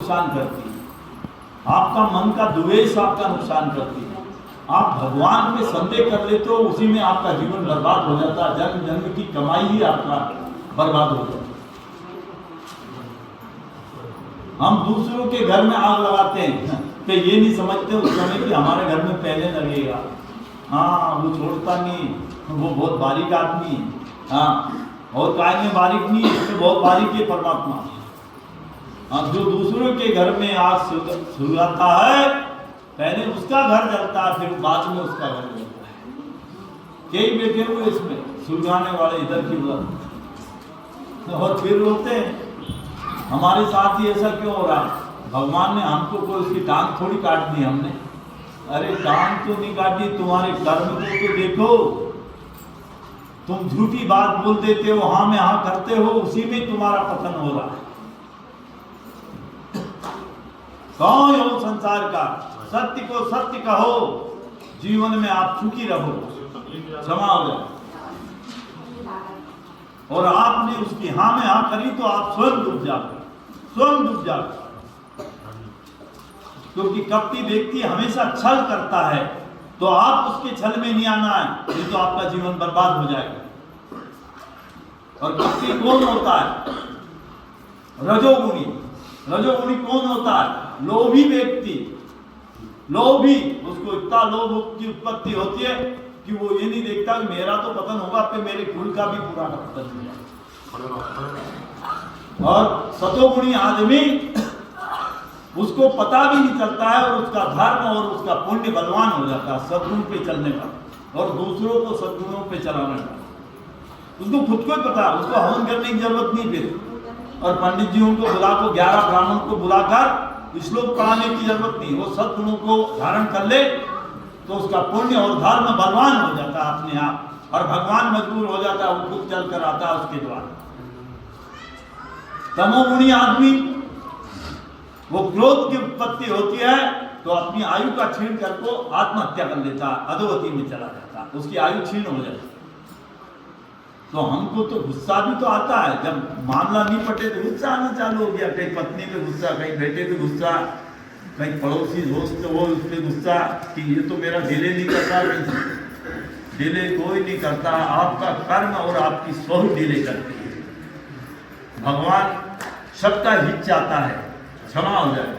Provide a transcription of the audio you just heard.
नुकसान करती है, आपका मन का द्वेष आपका नुकसान करती है। आप भगवान पे संदेह कर लेते हो, उसी में आपका जीवन बर्बाद हो जाता है, जन्म जन्म की कमाई ही आपका बर्बाद हो जाता है। हम दूसरों के घर में आग लगाते हैं तो ये नहीं समझते उस समय कि हमारे घर में पहले लगेगा। हाँ, वो छोड़ता नहीं, वो बहुत बारीक आदमी है। हाँ, और काय में बारीक नहीं है, इसमें बहुत बारीक है परमात्मा। हाँ, जो दूसरों के घर में आग सुलगाता है, पहले उसका घर जलता है, फिर बाद में उसका घर जलता है। कई बैठे हुए इसमें सुलगाने वाले इधर की उधर, और फिर रोते हैं हमारे साथ ही ऐसा क्यों हो रहा है। भगवान ने हमको कोई उसकी टांग थोड़ी काट दी हमने। अरे टांग तो नहीं काटी, तुम्हारे कर्म को तो देखो। तुम झूठी बात बोल देते हो, हाँ में हाँ करते हो, उसी में तुम्हारा पतन हो रहा है। कौन हो संसार का, सत्य को सत्य कहो, जीवन में आप सुखी रहो, क्षमा हो जाए। और आपने उसकी हाँ में हाँ करी तो आप स्वयं डूब जाओ, स्वयं डूब जाओ। क्योंकि कपटी व्यक्ति हमेशा छल करता है, तो आप उसके छल में नहीं आना है, नहीं तो आपका जीवन बर्बाद हो जाएगा। और कपटी कौन होता है? रजोगुणी। रजोगुणी कौन होता है? लोभी व्यक्ति। लोभी, उसको इतना लोभ की उत्पत्ति होती है कि वो ये नहीं देखता कि मेरा तो पतन होगा, पे मेरे कुल का भी पूरा पतन हो जाएगा। और सतोगुणी आदमी, उसको पता भी नहीं चलता है, और उसका धर्म और उसका पुण्य बलवान हो जाता है सद्गुण पे चलने का, और दूसरों को सद्गुणों पे चलाने का। उसको खुद को ही पता, उसको हवन करने की जरूरत नहीं फिर। और पंडित जी उनको बुला को 11 ब्राह्मण को बुलाकर श्लोक पढ़ाने की जरूरत नहीं। वो सद्गुणों को धारण कर ले तो उसका पुण्य और धर्म बलवान हो जाता है अपने आप, और भगवान मजबूर हो जाता है, वो खुद चल कर आता है उसके द्वारा। तमोगुणी आदमी, वो क्रोध की उत्पत्ति होती है तो अपनी आयु का छीन कर को आत्महत्या कर लेता है, अधोगति में चला जाता है, उसकी आयु छीन हो जाती है। तो हमको तो गुस्सा भी तो आता है, जब मामला नहीं पटे तो गुस्सा आना चालू हो गया। कहीं पत्नी पे गुस्सा, कहीं बेटे पे गुस्सा, कहीं पड़ोसी दोस्त वो उस पर गुस्सा कि ये तो मेरा डिले नहीं करता, डिले कोई नहीं करता, आपका कर्म और आपकी सोच डिले करती है। भगवान सबका हित चाहता है, क्षमा हो जाए।